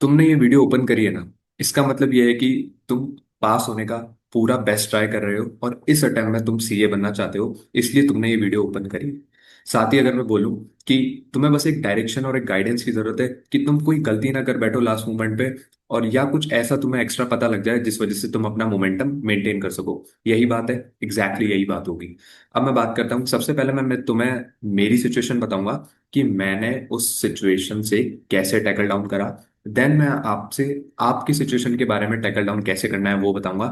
तुमने ये video open करी है ना, इसका मतलब ये है कि तुम पास होने का पूरा बेस्ट ट्राई कर रहे हो और इस अटेम्प्ट में तुम सीए बनना चाहते हो, इसलिए तुमने ये वीडियो ओपन करी। साथ ही अगर मैं बोलूं कि तुम्हें बस एक डायरेक्शन और एक गाइडेंस की जरूरत है कि तुम कोई गलती ना कर बैठो लास्ट मोमेंट पे, और या कुछ ऐसा तुम्हें एक्स्ट्रा पता लग जाए जिस वजह से तुम अपना मोमेंटम मेंटेन कर सको। यही बात है, एग्जैक्टली यही बात होगी। अब मैं बात करता हूँ। सबसे पहले मैं तुम्हें मेरी सिचुएशन बताऊंगा कि मैंने उस सिचुएशन से कैसे टैकल डाउन करा। देन मैं आपसे आपकी सिचुएशन के बारे में टैकल डाउन कैसे करना है वो बताऊंगा।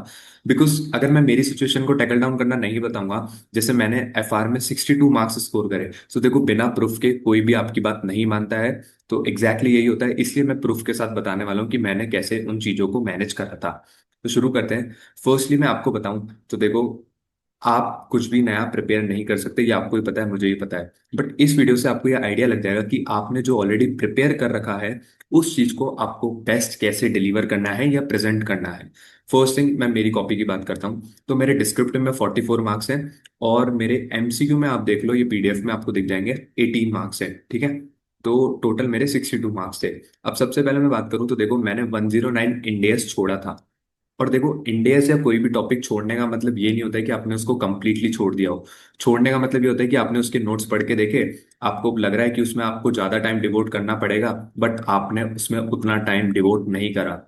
बिकॉज अगर मैं मेरी सिचुएशन को टैकल डाउन करना नहीं बताऊंगा, जैसे मैंने एफआर में 62 मार्क्स स्कोर करे, तो देखो बिना प्रूफ के कोई भी आपकी बात नहीं मानता है। तो एग्जैक्टली यही होता है, इसलिए मैं प्रूफ के साथ बताने वाला हूँ कि मैंने कैसे उन चीजों को मैनेज करा था। तो शुरू करते हैं। फर्स्टली मैं आपको बताऊं तो देखो, आप कुछ भी नया प्रिपेयर नहीं कर सकते, ये आपको ही पता है, मुझे ही पता है। बट इस वीडियो से आपको ये आइडिया लग जाएगा कि आपने जो ऑलरेडी प्रिपेयर कर रखा है उस चीज को आपको बेस्ट कैसे डिलीवर करना है या प्रेजेंट करना है। फर्स्ट थिंग, मैं मेरी कॉपी की बात करता हूँ तो मेरे डिस्क्रिप्टिव में 44 मार्क्स हैं, और मेरे एमसीक्यू में आप देख लो, ये पीडीएफ में आपको दिख जाएंगे, 18 मार्क्स है, ठीक है। तो टोटल मेरे 62 मार्क्स थे। अब सबसे पहले मैं बात करूँ तो देखो, मैंने 109 इंडेस छोड़ा था। और देखो, इंडिया से कोई भी टॉपिक छोड़ने का मतलब ये नहीं होता है कि आपने उसको कंप्लीटली छोड़ दिया हो। छोड़ने का मतलब ये होता है कि आपने उसके नोट्स पढ़ के देखे, आपको लग रहा है कि उसमें आपको ज्यादा टाइम डिवोट करना पड़ेगा, बट आपने उसमें उतना टाइम डिवोट नहीं करा।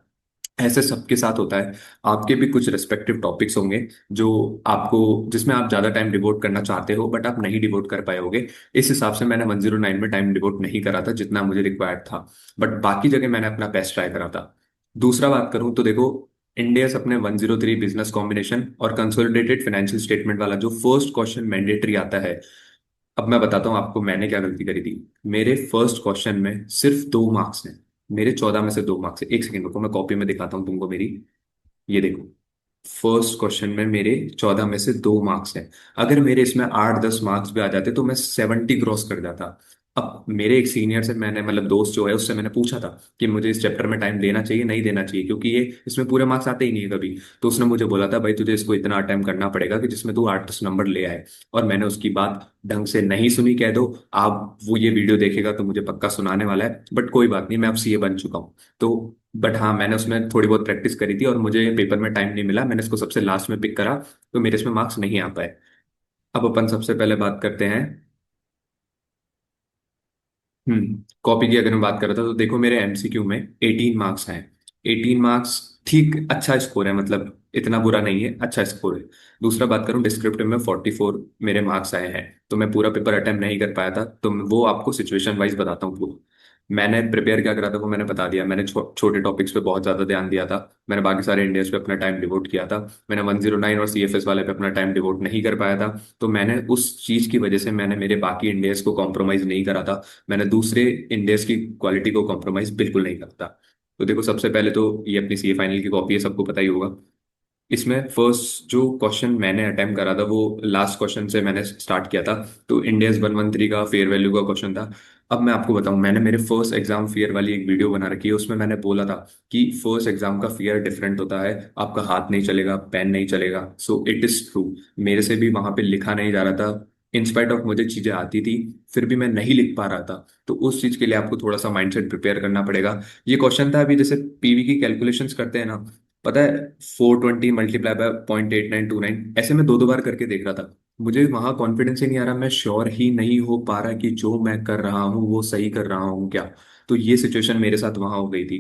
ऐसे सबके साथ होता है। आपके भी कुछ रिस्पेक्टिव टॉपिक्स होंगे जो आपको जिसमें आप ज्यादा टाइम डिवोट करना चाहते हो बट आप नहीं डिवोट कर पाए होगे। इस हिसाब से मैंने 109 में टाइम डिवोट नहीं करा था जितना मुझे रिक्वायर्ड था। बट बाकी जगह मैंने अपना बेस्ट ट्राई करा था। दूसरा बात करूं तो देखो, इंडिया अपने 103 बिजनेस कॉम्बिनेशन और कंसोलिडेटेड फाइनेंशियल स्टेटमेंट वाला जो फर्स्ट क्वेश्चन मैंडेटरी आता है। अब मैं बताता हूँ आपको मैंने क्या गलती करी थी। मेरे फर्स्ट क्वेश्चन में सिर्फ 2 मार्क्स हैं। मेरे 14 में से 2 मार्क्स है। एक सेकंड रुको, मैं कॉपी में दिखाता हूँ तुमको मेरी। ये देखो, फर्स्ट क्वेश्चन में मेरे 14 में से 2 मार्क्स हैं। अगर मेरे इसमें 8-10 मार्क्स भी आ जाते तो मैं 70 क्रॉस कर जाता। अब मेरे एक सीनियर से मैंने, मतलब दोस्त जो है, उससे मैंने पूछा था कि मुझे इस चैप्टर में टाइम देना चाहिए नहीं देना चाहिए, क्योंकि ये इसमें पूरे मार्क्स आते ही नहीं है कभी। तो उसने मुझे बोला था, भाई तुझे इसको इतना अटेम्प्ट करना पड़ेगा कि जिसमें तू 8-10 नंबर ले आए। और मैंने उसकी बात ढंग से नहीं सुनी, कह दो। आप वो ये वीडियो देखेगा तो मुझे पक्का सुनाने वाला है, बट कोई बात नहीं, मैं अब सीए बन चुका हूँ। तो बट हाँ, मैंने उसमें थोड़ी बहुत प्रैक्टिस करी थी और मुझे पेपर में टाइम नहीं मिला, मैंने इसको सबसे लास्ट में पिक करा, तो मेरे इसमें मार्क्स नहीं आ पाए। अब अपन सबसे पहले बात करते हैं। कॉपी की अगर मैं बात कर रहा था तो देखो, मेरे एमसीक्यू में 18 मार्क्स हैं। 18 मार्क्स ठीक, अच्छा स्कोर है, मतलब इतना बुरा नहीं है, अच्छा स्कोर है। दूसरा बात करूं, डिस्क्रिप्टिव में 44 मेरे मार्क्स आए हैं। तो मैं पूरा पेपर अटेम्प्ट नहीं कर पाया था, तो वो आपको सिचुएशन वाइज बताता हूँ। मैंने प्रिपेयर क्या करा था वो मैंने बता दिया। मैंने छोटे टॉपिक्स पे बहुत ज्यादा ध्यान दिया था। मैंने बाकी सारे इंडियस पे अपना टाइम डिवोट किया था। मैंने 109 और सीएफएस वाले पे अपना टाइम डिवोट नहीं कर पाया था। तो मैंने उस चीज की वजह से मैंने मेरे बाकी इंडियस को कॉम्प्रोमाइज नहीं करा था। मैंने दूसरे इंडेक्स की क्वालिटी को कॉम्प्रोमाइज बिल्कुल नहीं करता। तो देखो, सबसे पहले तो ये अपनी सीए फाइनल की कॉपी है, सबको पता ही होगा। इसमें फर्स्ट जो क्वेश्चन मैंने अटेम्प्ट करा था वो लास्ट क्वेश्चन से मैंने स्टार्ट किया था। तो इंडेक्स 113 का फेयर वैल्यू का क्वेश्चन था। अब मैं आपको बताऊं, मैंने मेरे फर्स्ट एग्जाम फेयर वाली एक वीडियो बना रखी है, उसमें मैंने बोला था कि फर्स्ट एग्जाम का फेयर डिफरेंट होता है, आपका हाथ नहीं चलेगा, पेन नहीं चलेगा। So it is true. मेरे से भी वहां पे लिखा नहीं जा रहा था। इंस्पाइट ऑफ मुझे चीजें आती थी, फिर भी मैं नहीं लिख पा रहा था। तो उस चीज के लिए आपको थोड़ा सा माइंडसेट प्रिपेयर करना पड़ेगा। ये क्वेश्चन था अभी जैसे पीवी की कैलकुलेशंस करते हैं ना, पता है, 420 मल्टीप्लाई बाय 0.8929, ऐसे मैं दो दो बार करके देख रहा था। मुझे वहां कॉन्फिडेंस ही नहीं आ रहा, मैं श्योर ही नहीं हो पा रहा कि जो मैं कर रहा हूँ वो सही कर रहा हूँ क्या। तो ये सिचुएशन मेरे साथ वहां हो गई थी।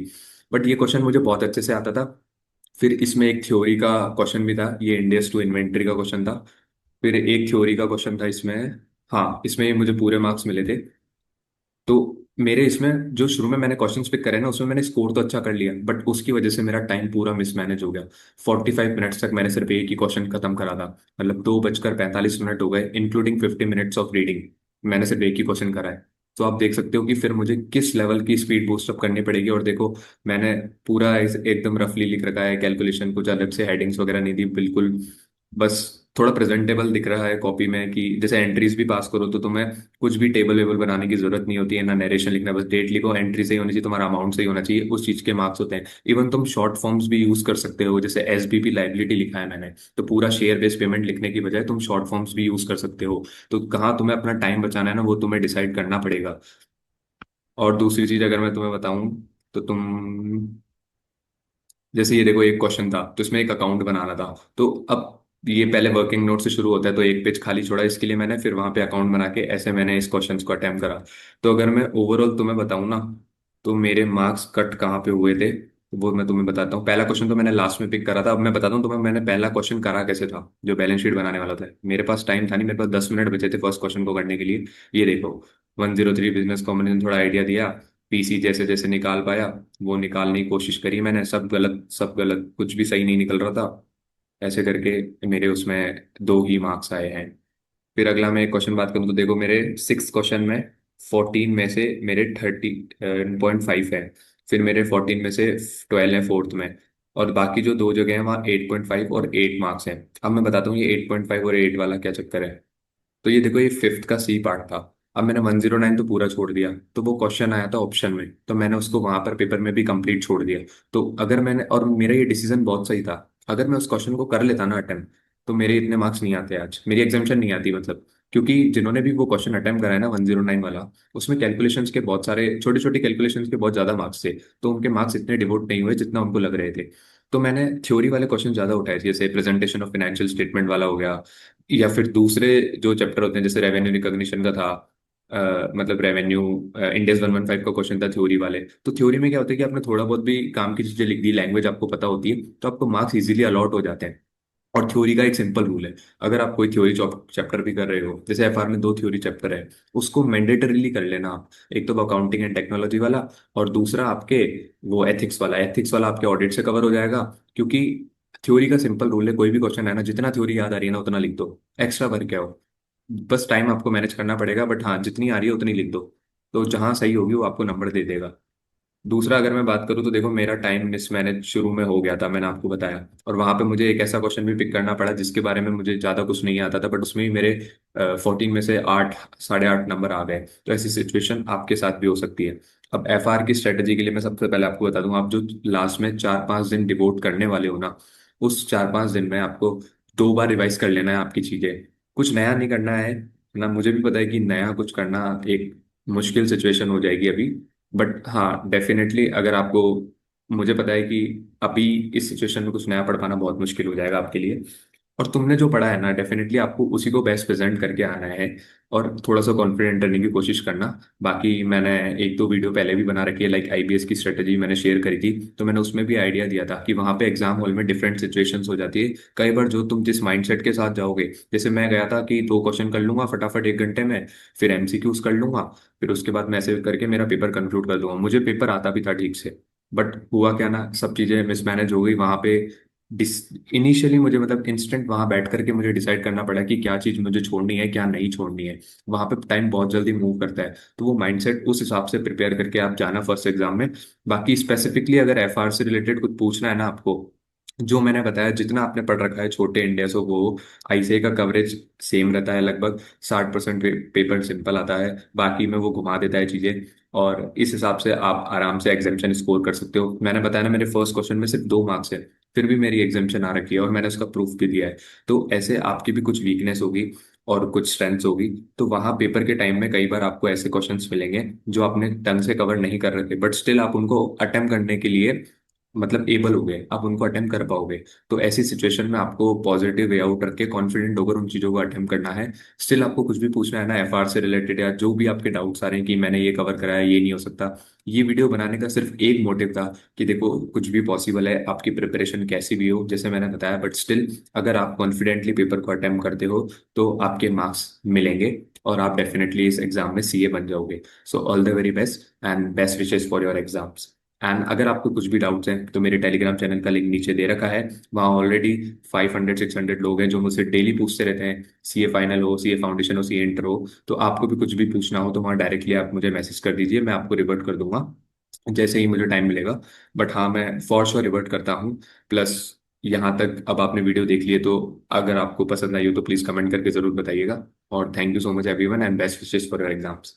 बट ये क्वेश्चन मुझे बहुत अच्छे से आता था। फिर इसमें एक थ्योरी का क्वेश्चन भी था, ये इंडेक्स टू इन्वेंट्री का क्वेश्चन था। फिर एक थ्योरी का क्वेश्चन था इसमें। हाँ, इसमें मुझे पूरे मार्क्स मिले थे। तो मेरे इसमें जो शुरू में मैंने क्वेश्चंस पिक करे ना, उसमें मैंने स्कोर तो अच्छा कर लिया, बट उसकी वजह से मेरा टाइम पूरा मिसमैनेज हो गया। 45 मिनट्स तक मैंने सिर्फ एक ही क्वेश्चन खत्म करा था। मतलब 2:45 हो गए, इंक्लूडिंग 50 मिनट्स ऑफ रीडिंग। मैंने सिर्फ एक ही क्वेश्चन करा है। तो आप देख सकते हो कि फिर मुझे किस लेवल की स्पीड बूस्ट अप करनी पड़ेगी। और देखो, मैंने पूरा एकदम रफली लिख रखा है कैलकुलेशन, कुछ अलग से हेडिंग्स वगैरह नहीं दी बिल्कुल। बस थोड़ा प्रेजेंटेबल दिख रहा है कॉपी में, कि जैसे एंट्रीज भी पास करो तो तुम्हें कुछ भी टेबल वेबल बनाने की जरूरत नहीं होती है ना, नरेशन लिखना, बस डेट लिखो, एंट्री सही होनी चाहिए, तुम्हारा अमाउंट सही होना चाहिए, उस चीज के मार्क्स होते हैं। इवन तुम शॉर्ट फॉर्म्स भी यूज कर सकते हो, जैसे एसबीपी लाइबिलिटी लिखा है मैंने, तो पूरा शेयर बेस्ड पेमेंट लिखने की बजाय तुम शॉर्ट फॉर्म्स भी यूज कर सकते हो। तो कहाँ तुम्हें अपना टाइम बचाना है ना, वो तुम्हें डिसाइड करना पड़ेगा। और दूसरी चीज अगर मैं तुम्हें बताऊं तो तुम, जैसे ये देखो एक क्वेश्चन था तो इसमें एक अकाउंट बनाना था। तो अब ये पहले वर्किंग नोट से शुरू होता है, तो एक पेज खाली छोड़ा इसके लिए मैंने, फिर वहां पे अकाउंट बना के ऐसे मैंने इस क्वेश्चन को अटेम्प्ट करा। तो अगर मैं ओवरऑल तुम्हें बताऊं ना, तो मेरे मार्क्स कट कहाँ पे हुए थे वो मैं तुम्हें बताता हूँ। पहला क्वेश्चन तो मैंने लास्ट में पिक करा था। अब मैं बताता हूँ तुम्हें मैंने पहला क्वेश्चन करा कैसे था। जो बैलेंस शीट बनाने वाला था, मेरे पास टाइम था नहीं, मेरे पास 10 मिनट बचे थे फर्स्ट क्वेश्चन को करने के लिए। ये देखो, 103 बिजनेस कॉम्बिनेशन, थोड़ा आइडिया दिया, पीसी जैसे जैसे निकाल पाया वो निकालने की कोशिश करी मैंने, सब गलत सब गलत, कुछ भी सही नहीं निकल रहा था। ऐसे करके मेरे उसमें 2 ही मार्क्स आए हैं। फिर अगला मैं एक क्वेश्चन बात करूँ तो देखो, मेरे 6 क्वेश्चन में 14 में से मेरे 30.5 है। फिर मेरे 14 में से 12 है फोर्थ में। और बाकी जो दो जगह हैं वहाँ 8.5 और 8 मार्क्स हैं। अब मैं बताता हूँ ये 8.5 और 8 वाला क्या चक्कर है। तो ये देखो, ये फिफ्थ का सी पार्ट था। अब मैंने 109 तो पूरा छोड़ दिया, तो वो क्वेश्चन आया था ऑप्शन में, तो मैंने उसको वहां पर पेपर में भी कंप्लीट छोड़ दिया। तो अगर मैंने, और मेरा ये डिसीजन बहुत सही था, अगर मैं उस क्वेश्चन को कर लेता ना अटेम्प्ट, तो मेरे इतने मार्क्स नहीं आते आज, मेरी एग्जामेशन नहीं आती मतलब। क्योंकि जिन्होंने भी वो क्वेश्चन अटेम्प्ट करा है ना 109 वाला, उसमें कैलकुलेशंस के बहुत सारे छोटे छोटे कैलकुलेशंस के बहुत ज्यादा मार्क्स थे। तो उनके मार्क्स इतने डिवोट नहीं हुए जितना उनको लग रहे थे। तो मैंने थ्योरी वाले क्वेश्चन ज्यादा उठाए थे, जैसे प्रेजेंटेशन ऑफ फाइनेंशियल स्टेटमेंट वाला हो गया, या फिर दूसरे जो चैप्टर होते हैं जैसे रेवेन्यू रिकॉग्निशन का था। मतलब रेवेन्यू, इंडेक्स 115 का क्वेश्चन था थ्योरी वाले। तो थ्योरी में क्या होता है कि आपने थोड़ा बहुत भी काम की चीजें लिख दी, लैंग्वेज आपको पता होती है, तो आपको मार्क्स इजीली अलॉट हो जाते हैं। और थ्योरी का एक सिंपल रूल है, अगर आप कोई थ्योरी चैप्टर भी कर रहे हो, जैसे एफआर में 2 थ्योरी चैप्टर है, उसको मैंडेटरीली कर लेना आप। एक तो अकाउंटिंग एंड टेक्नोलॉजी वाला, और दूसरा आपके वो एथिक्स वाला आपके ऑडिट से कवर हो जाएगा। क्योंकि थ्योरी का सिंपल रूल है, कोई भी क्वेश्चन है ना, जितना थ्योरी याद आ रही है ना उतना लिख दो, एक्स्ट्रा भर के आओ। बस टाइम आपको मैनेज करना पड़ेगा, बट हाँ जितनी आ रही है उतनी लिख दो। तो जहाँ सही होगी वो आपको नंबर दे देगा। दूसरा अगर मैं बात करूँ तो देखो, मेरा टाइम मिसमैनेज शुरू में हो गया था, मैंने आपको बताया। और वहां पे मुझे एक ऐसा क्वेश्चन भी पिक करना पड़ा जिसके बारे में मुझे ज्यादा कुछ नहीं आता था, बट उसमें भी मेरे 14 में से 8, 8.5 नंबर आ गए। तो ऐसी सिचुएशन आपके साथ भी हो सकती है। अब एफआर की स्ट्रेटेजी के लिए मैं सबसे पहले आपको बता दूं, आप जो लास्ट में 4-5 दिन डिवोट करने वाले हो ना, उस 4-5 दिन में आपको 2 बार रिवाइज कर लेना है आपकी चीजें। कुछ नया नहीं करना है ना, मुझे भी पता है कि नया कुछ करना एक मुश्किल सिचुएशन हो जाएगी अभी। बट हाँ डेफिनेटली, अगर आपको, मुझे पता है कि अभी इस सिचुएशन में कुछ नया पढ़ पाना बहुत मुश्किल हो जाएगा आपके लिए। और तुमने जो पढ़ा है ना, डेफिनेटली आपको उसी को बेस्ट प्रेजेंट करके आना है। और थोड़ा सा कॉन्फिडेंट रहने की कोशिश करना। बाकी मैंने 1-2 वीडियो पहले भी बना रखी है, लाइक आईबीएस की स्ट्रेटजी मैंने शेयर करी थी, तो मैंने उसमें भी आइडिया दिया था कि वहाँ पे एग्जाम हॉल में डिफरेंट सिचुएशंस हो जाती है कई बार। जो तुम जिस माइंडसेट के साथ जाओगे, जैसे मैं गया था कि 2 क्वेश्चन कर लूंगा फटाफट 1 घंटे में, फिर एमसीक्यूज कर लूंगा, फिर उसके बाद मैं ऐसे करके मेरा पेपर कंक्लूड कर दूंगा। मुझे पेपर आता भी था ठीक से, बट हुआ क्या ना, सब चीजें मिसमैनेज हो गई वहां पे। इनिशियली मुझे मतलब इंस्टेंट वहां बैठ करके मुझे डिसाइड करना पड़ा कि क्या चीज मुझे छोड़नी है क्या नहीं छोड़नी है। वहां पे टाइम बहुत जल्दी मूव करता है, तो वो माइंडसेट उस हिसाब से प्रिपेयर करके आप जाना फर्स्ट एग्जाम में। बाकी स्पेसिफिकली अगर एफआर से रिलेटेड कुछ पूछना है ना आपको, जो मैंने बताया जितना आपने पढ़ रखा है छोटे इंडिया को, आईसीए का कवरेज सेम रहता है लगभग। 60% पेपर सिंपल आता है, बाकी में वो घुमा देता है चीजें। और इस हिसाब से आप आराम से एग्जामेशन स्कोर कर सकते हो। मैंने बताया ना, मेरे फर्स्ट क्वेश्चन में सिर्फ 2 मार्क्स है, फिर भी मेरी एग्जामेशन आ रखी है और मैंने उसका प्रूफ भी दिया है। तो ऐसे आपकी भी कुछ वीकनेस होगी और कुछ स्ट्रेंथ्स होगी। तो वहां पेपर के टाइम में कई बार आपको ऐसे क्वेश्चंस मिलेंगे जो आपने ढंग से कवर नहीं कर रखे, बट स्टिल आप उनको अटेम्प्ट करने के लिए मतलब एबल हो गए, आप उनको अटेम्प्ट कर पाओगे। तो ऐसी सिचुएशन में आपको पॉजिटिव वे आउट रख के कॉन्फिडेंट होकर उन चीजों को अटेम्प्ट करना है। स्टिल आपको कुछ भी पूछना है ना एफआर से रिलेटेड, या जो भी आपके डाउट्स आ रहे हैं कि मैंने ये कवर कराया ये नहीं हो सकता, ये वीडियो बनाने का सिर्फ एक मोटिव था कि देखो कुछ भी पॉसिबल है, आपकी प्रिपरेशन कैसी भी हो जैसे मैंने बताया, बट स्टिल अगर आप कॉन्फिडेंटली पेपर को अटेम्प्ट करते हो तो आपके मार्क्स मिलेंगे और आप डेफिनेटली इस एग्जाम में सीए बन जाओगे। So all the very best and best wishes for your exams. And अगर आपको कुछ भी डाउट्स हैं तो मेरे टेलीग्राम चैनल का लिंक नीचे दे रखा है। वहाँ ऑलरेडी 500-600 लोग हैं जो मुझसे डेली पूछते रहते हैं, सीए फाइनल हो, सीए फाउंडेशन हो, सीए इंटर हो। तो आपको भी कुछ भी पूछना हो तो वहाँ डायरेक्टली आप मुझे मैसेज कर दीजिए, मैं आपको रिवर्ट कर दूंगा जैसे ही मुझे टाइम मिलेगा। बट हाँ मैं फॉर श्योर रिवर्ट करता हूँ। प्लस यहाँ तक अब आपने वीडियो देख लिए, तो अगर आपको पसंद आई हो तो प्लीज़ कमेंट करके ज़रूर बताइएगा। और thank you so much everyone and best wishes for your exams.